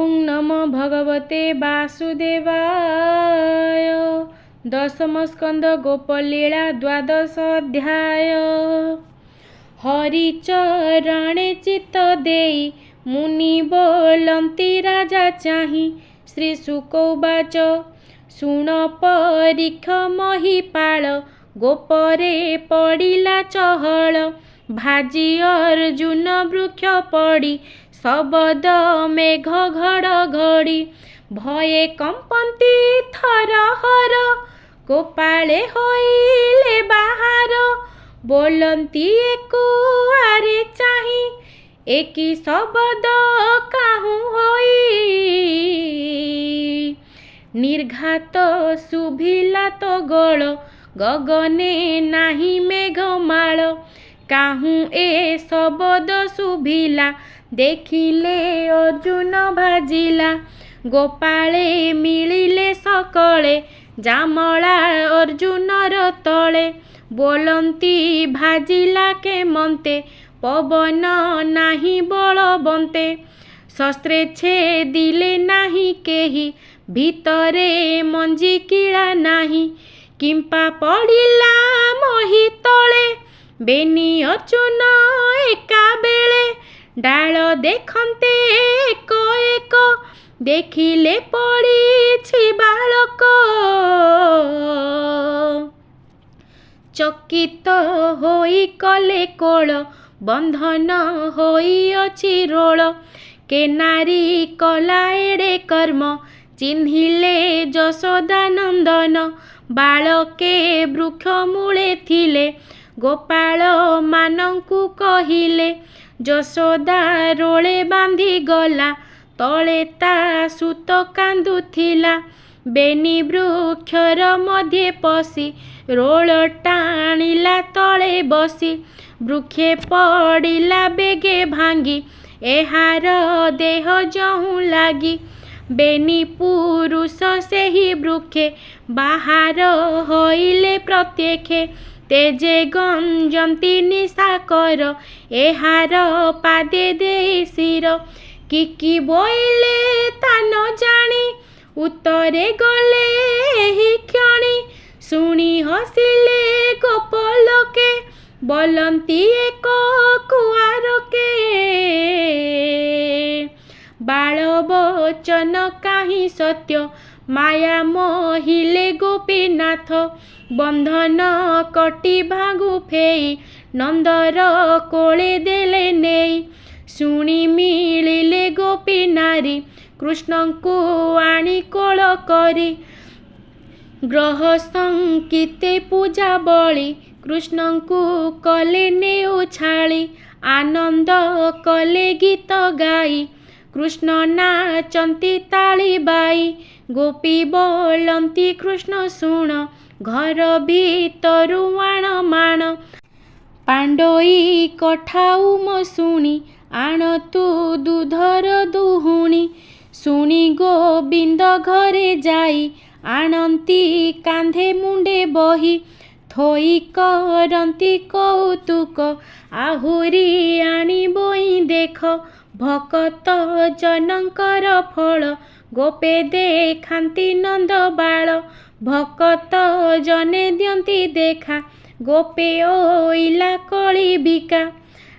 ओं नमो भगवते वासुदेवाय। दशम स्कंद गोपलीला द्वादश अध्याय। हरिचरणे चित्त देई मुनि बोलंती राजा चाहि। श्री शुकौवाच शुण परीक्ष महिपाल गोपरे पड़िला चहल। भाजी अर्जुन वृक्ष पड़ी शबद मेघ घड़घड़ी। भये कंपंती थरहर गोपाले होइले बाहर। बोलंती एकुआरे चाहि एकी शबद काहू होई। निर्घात शुभिला तो गल गगने नाही मेघमाल। काहू ए शबद शुभिला देखिले अर्जुन भाजिला। गोपाले मिलिले सकले जामला अर्जुनर तले। बोलंती भाजिला के मन्ते पवन नाही बलबन्ते। शस्त्रे छेदिले नाही केही भितरे मंजी किळा नाही। किंपा पड़िला मही तले बेनी अर्जुन एका बेले। डाल देखन्ते एक एक देखिले पड़िछि बालक। चकित होई कले कोल बंधन होई अछि रोल। के नारी कला एड़े कर्म चिन्हिले यशोदानंदन। बालके वृक्ष मूले थिले गोपाल मानंकु कहिले। यशोदा रोले बांधी गला तले ता सुत कांदुथिला। बेनी वृक्षर मध्ये पशी रोल टाणिला तले बसी। वृक्षे पड़िला बेगे भांगी एहार देह जहु लागी। बेनी पुरुष सेही वृक्षे बाहार होइले प्रत्येखे। तेजे गंजंती निशाकर एहार पादे देई शिर। कि बोइले ता न जानी उत्तरे गले एही क्षणी। शुणी हसिले गोपलोके बोलंती एक कुआरके। बाल बचन काहि सत्य माया मोहिले गोपीनाथ। बंधन कटी भागु फेई नंदर कोले देले नेई। शुणी मिलिले गोपी नारी कृष्णंकु आणी कोल करी। ग्रह संकीते पूजा बळी कृष्णंकु कले नेउ छाड़ी। आनंद कले गीत गाई कृष्ण नाचंती ताली बाई। गोपी बोलंती कृष्ण शुण घर भीतरु आण माण। पांडोई कठाऊ मो शुणी आण तू दूधर दुहुणी। शुणी गोविंद घरे जाई आणंती कांधे मुंडे बही। थोई करंती कौतुक आहुरी आणी बोई देख। भकत जनंकर फल गोपे देखांती नंद बाळ। भकत जने दियंती देखा गोपे ओइला कଳି बिका।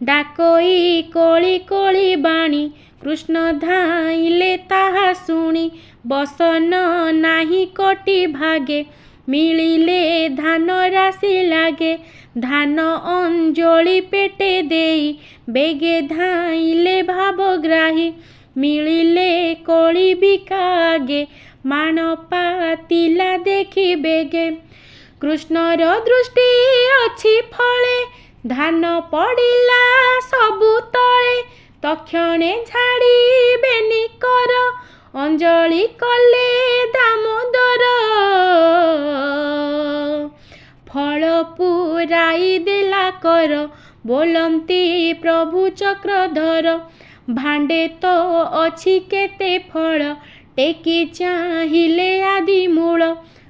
डाकोई कोଳି कोଳି बाणी कृष्ण धाइले ताहा शुणी। बसन नाही कोटि भागे मिलिले धान राशि लागे। धान अंजलि पेटे देई बेगे धाइले भावग्राही। मिलिले कोଳି बिकागे मान पातिला देखि बेगे। कृष्णर दृष्टि अछि फले धान पड़िला सबु तले। तक्षणे झाड़ी बेनी कर अंजलि कले दामोदर। फल पुराई देला कर बोलंती प्रभु चक्रधर। भांडे तो अछि केते फल टेकी चाहिले आदि मूल।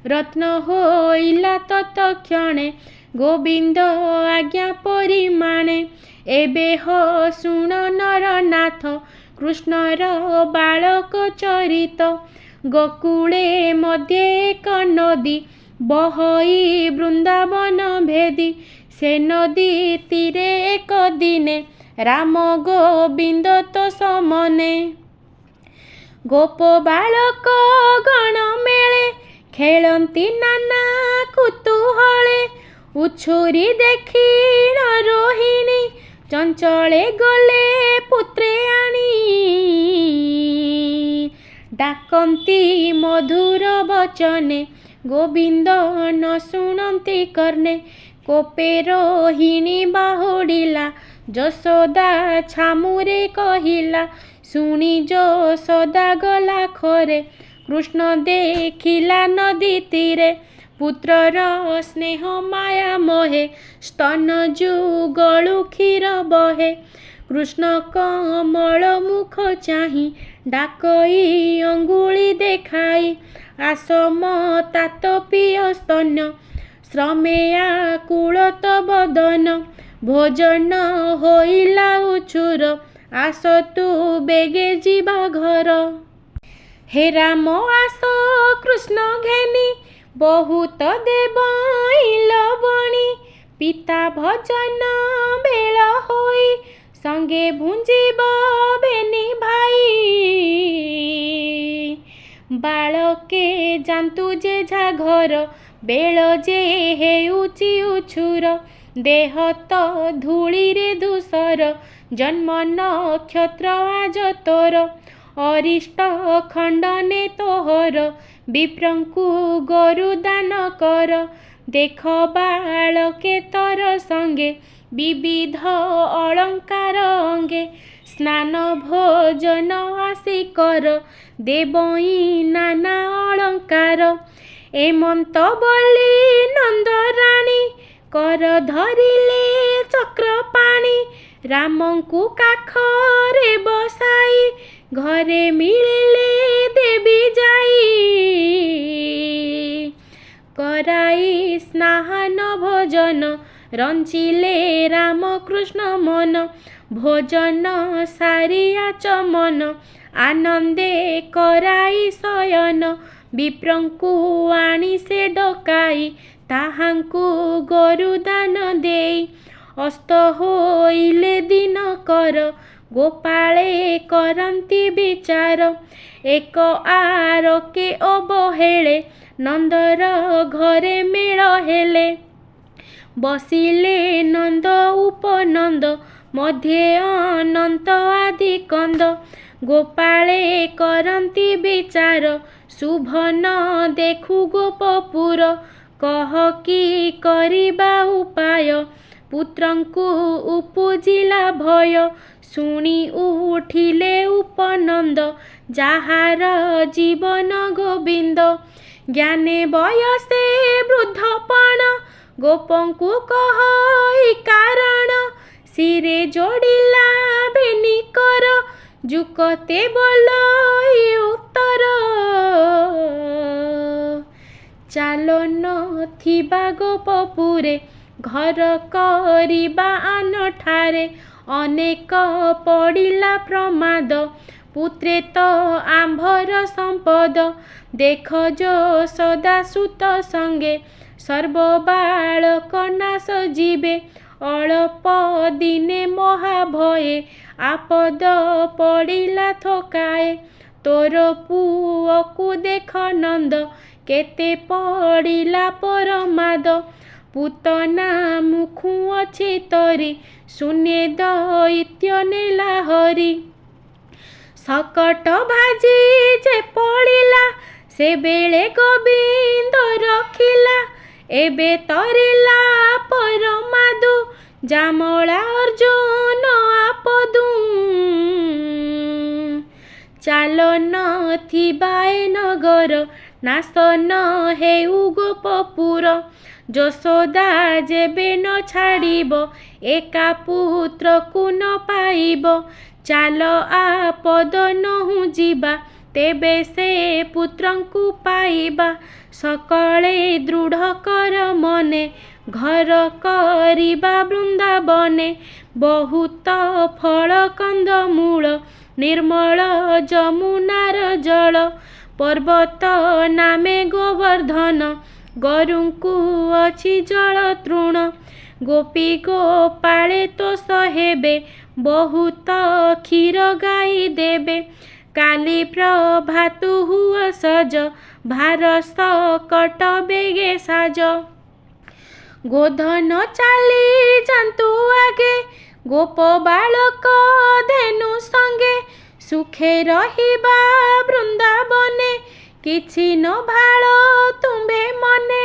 रत्न होइला तत्क्षणे गोविंद आज्ञा परिमाणे। एबे हो शुण नरनाथ कृष्णर बालक चरित गोकुले मध्ये एक नदी बहई वृंदावन भेदी से नदी तीरे एक दिने राम गोविंद तो समने गोप बालक गण मेले खेलती नाना कुतूहले उछुरी देखी रोहिणी चंचले गले पुत्रे आनी डाकंती मधुर वचने गोविंद न शुणती कर्णे कोपे रोहिणी बाहुडिला यशोदा छामुरे कहिला शुणी यशोदा गला खरे कृष्ण देखिला नदी तीरे पुत्रर स्नेह माया मोहे स्तन जुगलु क्षीर बहे कृष्ण कमल मुख चाही डाकई अंगुली देखाई आसम तातपीय स्तन श्रमेया कुलत बदन भोजन होइला उछुर आस तू बेगे जीवा घर हे राम आस कृष्ण घेनी बहुत देवई लवणी पिता भजन बेल होई संगे भुंजीब बेनी भाई बालके जान्तु जे झा घर बेल जे हेउची उछुर देह तो धूली रे धूसर जन्म नक्षत्र आज तोर अरिष्ट खंडने तोहर विप्रंकु गोरु दान कर देख बालके तोर संगे विविध अलंकार अंगे स्नान भोजन आसी कर देवई नाना अलंकार एमंत बोली नंदराणी कर धरिले चक्र पाणी रामंकु काखरे बसाई घरे मिलिले देवी जाई कराई स्नान भोजन रंचिले रामकृष्ण मन भोजन सारिया चमन आनंदे कराई शयन विप्रंकु आनी से डकाई ताहांकु गोरुदान देई अस्त होइले दिन कर गोपाळे करंती विचार एक आरके अबहेळे नंदर घरे मेळ हेले बसिले नंद उपनंद मध्ये अनंत आदि कंद गोपाळे करंती विचार शुभ न देखु गोपपुर कह कि करिबा उपाय पुत्रंकु उपुजिला भय शुणी उठिले उपनंद जाहार जीवन गोविंद ज्ञाने बयसे वृद्धपण गोपंकु कहई कारण सिरे जोड़िला बेनी कर जुकते बोलई उत्तर चालो न थिबा गोपपुरे घर करिबा अनठारे अनेक पड़िला प्रमाद पुत्रे तो आंभर संपद देख जो सदा सुत संगे सर्व बालक नाश जीवे अल्प दिने महाभये आपद पड़िला थकाए तोर पुओकु देख नंद केते पड़िला परमाद पुतना मुखु अछि तरी शून्य दैत्य नेला हरि सकट भाजी जे पड़िला से बेले गोविंद रखिला एबे तरिला परमादु जामला अर्जुन आपदु चालो न थिबाए नगर नाश न हेउ गोपपुर यशोदा जेबे न छाड़िब एका पुत्र को न पाइब चाल आपद नहु जीवा तेबे से पुत्रंकु पाइबा सकले दृढ़ कर मने घर କରିବା ବୃନ୍ଦାବନେ ବହୁତ ଫଳ କନ୍ଦମୂଳ ନିର୍ମଳ ଯମୁନାର ଜଳ ପର୍ବତ ନାମେ ଗୋବର୍ଦ୍ଧନ ଗୋରୁଙ୍କୁ ଅଛି ଜଳ ତୃଣ ଗୋପୀ ଗୋପାଳେ ତୋଷ ହେବେ ବହୁତ କ୍ଷୀର ଗାଈ ଦେବେ କାଲି ପ୍ରଭାତୁ ହୁଅ ସଜ ଭାର ସକଟ ବେଗେ ସାଜ ଗୋଧନ ଚାଲି ଯାନ୍ତୁ ଆଗେ ଗୋପ ବାଳକ ଧେନୁ ସଙ୍ଗେ ସୁଖେ ରହିବା ବୃନ୍ଦାବନେ କିଛି ନ ଭାଳ ତୁମ୍ଭେ ମନେ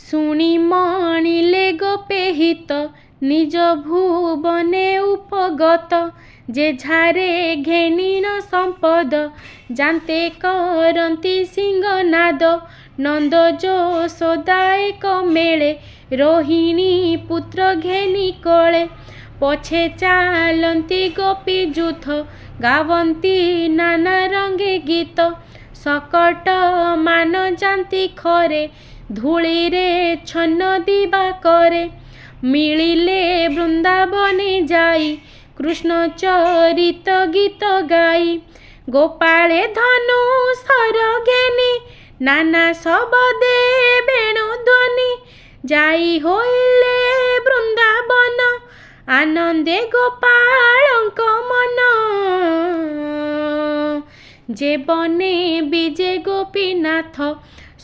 ଶୁଣି ମଣିଲେ ଗୋପେ ହିତ ନିଜ ଭୁବନେ ଉପଗତ ଯେଝାରେ ଘେନିଣ ସମ୍ପଦ ଜାନ୍ତେ କରନ୍ତି ସିଂହନାଦ ନନ୍ଦ ଯଶୋଦା ଏକ ମେଳେ ରୋହିଣୀ ପୁତ୍ର ଘେନି କୋଳେ ପଛେ ଚାଲନ୍ତି ଗୋପୀ ଯୂଥ ଗାବନ୍ତି ନାନା ରଙ୍ଗେ ଗୀତ ସକଟ ମାନ ଯାନ୍ତି ଖରେ ଧୂଳିରେ ଛନ୍ନ ଦିବା କରେ ମିଳିଲେ ବୃନ୍ଦାବନେ ଯାଇ କୃଷ୍ଣ ଚରିତ ଗୀତ ଗାଇ ଗୋପାଳେ ଧନୁ ସର ଘେନି ନାନା ଶବଦେ ବେଣୁ ଧ୍ୱନି ଯାଇ ହୋଇଲେ ବୃନ୍ଦାବନ ଆନନ୍ଦେ ଗୋପାଳଙ୍କ ମନ ଯେ ବନେ ବିଜେ ଗୋପୀନାଥ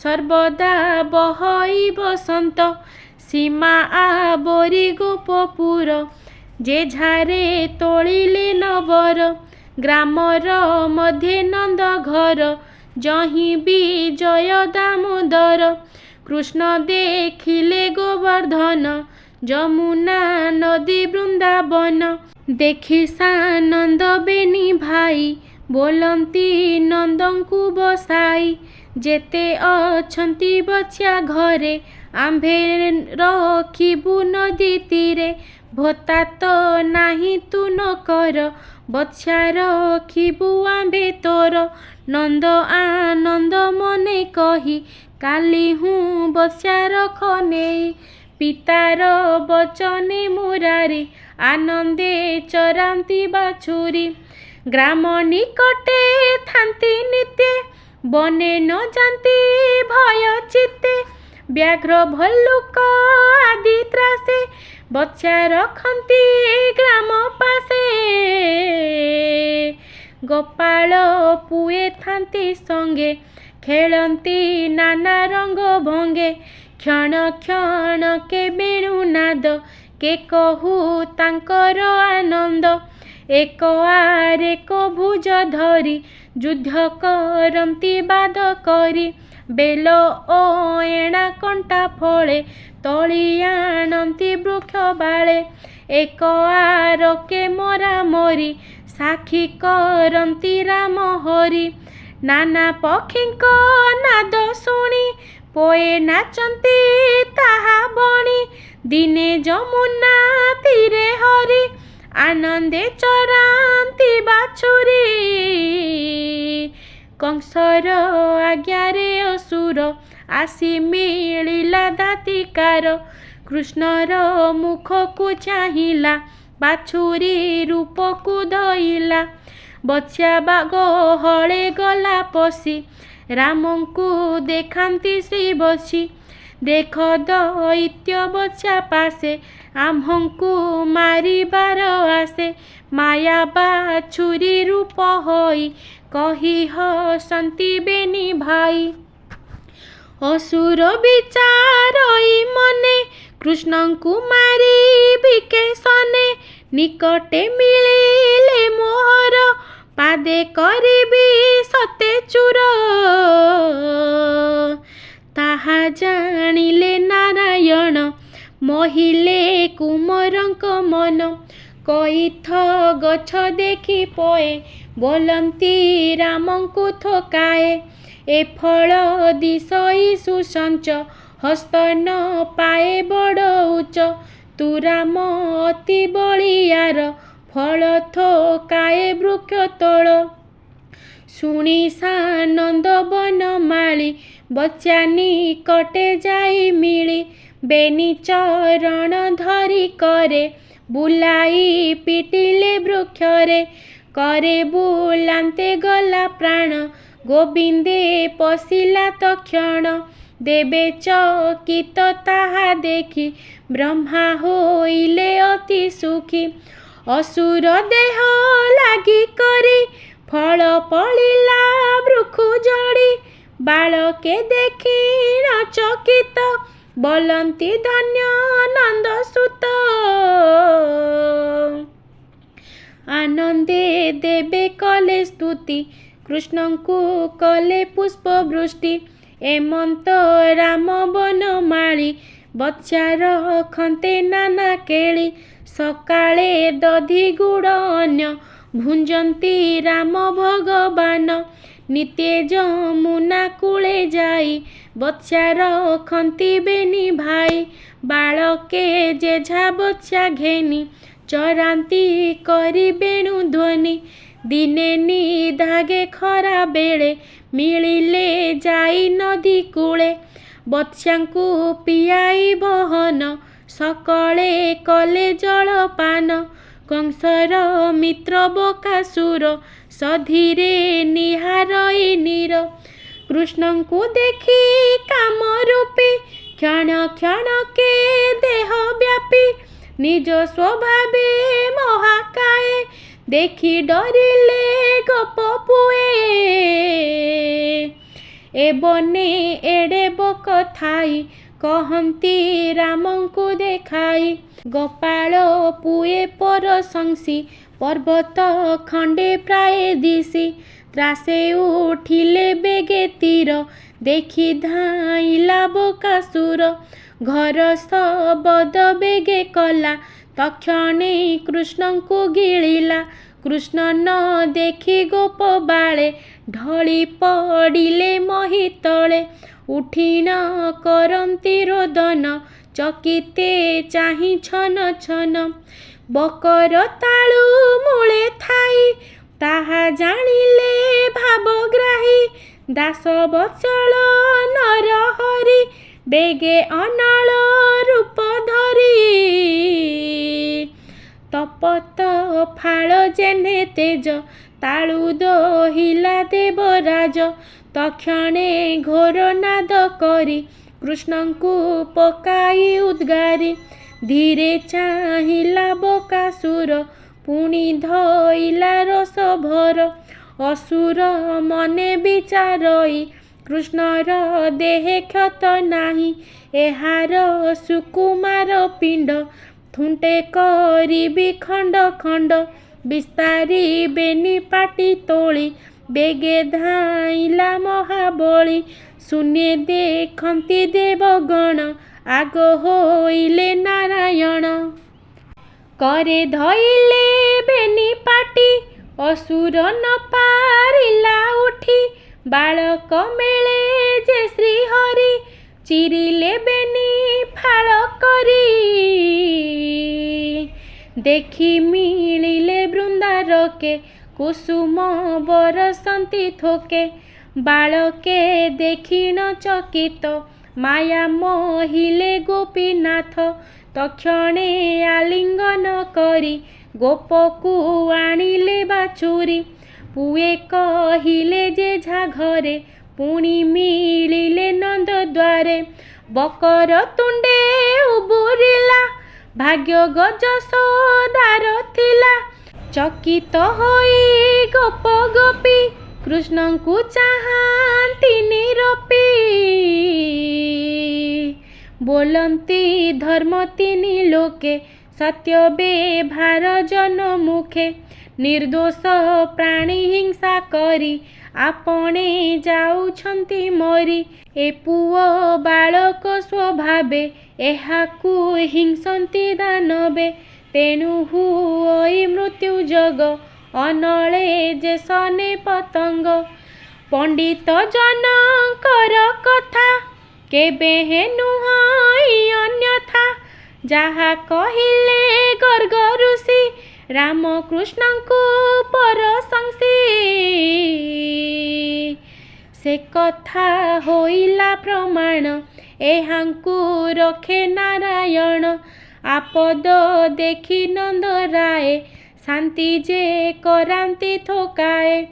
ସର୍ବଦା ବହଇ ବସନ୍ତ ସୀମା ଆବରି ଗୋପପୁର ଯେଝାରେ ତୋଳିଲେ ନବର ଗ୍ରାମର ମଧ୍ୟେ ନନ୍ଦ ଘର ଯହିଁ ବିଜୟ ଦାମୋଦର କୃଷ୍ଣ ଦେଖିଲେ ଗୋବର୍ଦ୍ଧନ ଯମୁନା ନଦୀ ବୃନ୍ଦାବନ ଦେଖି ସାନନ୍ଦ ବେନି ଭାଇ ବୋଲନ୍ତି ନନ୍ଦଙ୍କୁ ବସାଇ ଯେତେ ଅଛନ୍ତି ବଛା ଘରେ ଆମ୍ଭେ ରଖିବୁ ନଦୀ ତୀରେ ଭୋତା ତ ନାହିଁ ତୁ ନ କର ବଛା ରଖିବୁ ଆମ୍ଭେ ତୋର ନନ୍ଦ ଆନନ୍ଦ ମନେ କହି କାଲି ହୁଁ ବଛା ରଖ ନେଇ ପିତାର ବଚନେ ମୁରାରି ଆନନ୍ଦେ ଚରାନ୍ତି ବାଛୁରୀ ଗ୍ରାମ ନିକଟେ ଥାନ୍ତି ନିତ୍ୟ ବନେ ନ ଯାନ୍ତି ଭୟ ଚିତ୍ତେ ବ୍ୟାଘ୍ର ଭଲ୍ଲୁକ ଆଦି ତ୍ରାସେ ବଛା ରଖନ୍ତି ଗ୍ରାମ ପାଶେ ଗୋପାଳ ପୁଏ ଥାନ୍ତି ସଙ୍ଗେ ଖେଳନ୍ତି ନାନା ରଙ୍ଗ ଭଙ୍ଗେ କ୍ଷଣ କ୍ଷଣକେ ବେଣୁନାଦ କେ କହୁ ତାଙ୍କର ଆନନ୍ଦ ଏକ ଆରେକ ଭୁଜ ଧରି ଯୁଦ୍ଧ କରନ୍ତି ବାଦ କରି ବେଲ ଓ ଏଣା କଣ୍ଟା ଫଳେ ତଳି ଆଣନ୍ତି ବୃକ୍ଷ ବାଳେ ଏକ ଆରକେ ମରା ମରି ସାକ୍ଷୀ କରନ୍ତି ରାମ ହରି ନାନା ପକ୍ଷୀଙ୍କ ନାଦ ଶୁଣି ପୋଏ ନାଚନ୍ତି ତାହା ବଣି ଦିନେ ଯମୁନା ତୀରେ ହରି ଆନନ୍ଦେ ଚରାନ୍ତି ବାଛୁରୀ କଂସର ଆଜ୍ଞାରେ ଅସୁର ଆସି ମିଳିଲା ଦାତିକାର କୃଷ୍ଣର ମୁଖକୁ ଚାହିଁଲା ବାଛୁରୀ ରୂପକୁ ଧଇଲା ବଛା ବାଗ ହଳେ ଗଲା ପଶି ରାମଙ୍କୁ ଦେଖାନ୍ତି ଶ୍ରୀ ବସି ଦେଖ ଦୈତ୍ୟ ବଛା ପାଶେ ଆମ୍ଭଙ୍କୁ ମାରିବାର ଆସେ ମାୟା ବାଛୁରୀ ରୂପ ହୋଇ କହି ହସନ୍ତି ବେନି ଭାଇ ଅସୁର ବିଚାରଇ ମନେ କୃଷ୍ଣଙ୍କୁ ମାରିବି କେଶନେ ନିକଟେ ମିଳିଲେ ମୋହର ପାଦେ କରିବି ସତେ ଚୁର ତାହା ଜାଣିଲେ ନାରାୟଣ ମହିଲେ କୁମରଙ୍କ ମନ କଇଥ ଗଛ ଦେଖି ପଏ ବୋଲନ୍ତି ରାମଙ୍କୁ ଥୋକାଏ ଏ ଫଳ ଦିଶଇ ସୁସଞ୍ଚ ହସ୍ତ ନ ପାଏ ବଡ଼ ଉଚ୍ଚ ତୁ ରାମ ଅତି ବଳିୟାର ଫଳ ଥୋକାଏ ବୃକ୍ଷ ତୋଳ ଶୁଣି ସାନନ୍ଦ ବନମାଳି बच्चा निकटे जाई मिली बेनी चरण धरी करे बुलाई पिटिले वृक्षरे करे बुलांते गला प्राण गोविंदे पशिला तक्षण देवे चकित ताहा देखी ब्रह्मा होइले अति सुखी असुर देह लागी करी फल पड़िला वृक्ष जड़ी बालके देखी न चकित बोलंती धन्य नंद सुत आनंदे देवे कले स्तुति कृष्ण को कले पुष्प वृष्टि एमंत राम बन माली बच्चार खंते नाना केली सकाळे दधि गुड़ अन्य भुंजंती राम भगवान नित्य जमुना कूले जाई बच्चार खंती बेनी भाई बालके जेझा बच्चा घेनी चरांती करी बेणु ध्वनि दिने निधागे खरा बेले मिलिले जाई नदी कूले बच्चांकु पियाई बहन सकले कले जलपान कंसर मित्र बकासुर सधीरे निहारई नीर कृष्ण को देखी काम रूपी क्षण क्षण के देह व्यापी निज स्वभावे महाकाय देखी डरिले गोप पुए ए बने एड़े बक थाई कहती राम को देखाई गोपाल पुए पर संसी पर्वत खंडे प्राय दिशी त्रासे उठिले बेगे तीर देखी धाइला बकासुर घर सबद बेगे कला तक्षणे कृष्ण को गिलिला कृष्ण न देखी गोप बाळे ढली पड़िले मही तले उठी न करंती रोदन चकिते चाही छन छन बकर तालु मूले थाई ताहा जानिले भावग्राही दास बचल नर हरि बेगे अनल रूप धरी तपत फाळ जेने तेज तालु दहिला देवराज तक्षणे घोर नाद करी कृष्ण को पकाई उद्गारी धीरे चाहिला बकासुर पुणी धइला रस भर असुर मने विचारई कृष्णर देहे क्षत नाही एहार सुकुमार पिंड थुंटे करिबी खंड खंड विस्तारी बेनी पाटी तोली बेगे धाइला महाबली शून्य देखंती देवगण आग होइले नारायण करे धइले बेनी पाटी असुर न पारिला उठी बालक मेले जे श्री हरि चिरिले बेनी फाळ करी देखी मिलिले बृंदारके कुसुम बरसंती थोके बालके देखिन चकित माया मोहिले गोपीनाथ तक्षणे आलिंगन करी गोपकु आनिले बाछुरी पुए कहिले जेझा घरे पुणी मिलिले नंद द्वारे बकर तुंडे उबुरिला भाग्य गज सदार थिला चकित होई गोप गोपी कृष्ण को चाहांती निरपी बोलंती धर्म तिनि लोके सत्य बेभार जन मुखे निर्दोष प्राणी हिंसा करी आपणे जाउछंती मरी ए पुओ बालक स्वभावे एहाकु हिंसंती दानवे तेणु हुई मृत्यु जग अनले जे सने पतंग पंडित जनकर कथा केबे नुहई अन्यथा जहा कहिले गर्ग ऋषि रामकृष्ण को परशंसी से कथा होइला प्रमाण एहांकु रखे नारायण। आपद देखी नंद राय शांति जे करांती थोकाए।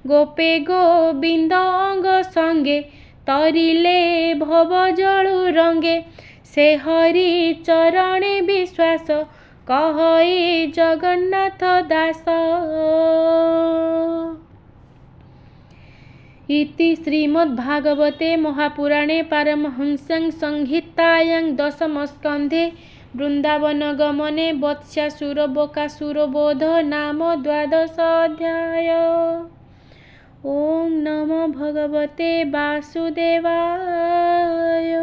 गोपे गोविंद अंग संगे तरिले भव जळु रंगे। से हरि चरणे विश्वास कहई जगन्नाथ दास। इति श्रीमद्भागवते महापुराणे पारमहंस्यां संहितायां दशमस्कन्धे वृन्दावनगमने वत्सासुरबकासुरवध नाम 12 अध्याय। ओं नमो भगवते वासुदेवाय।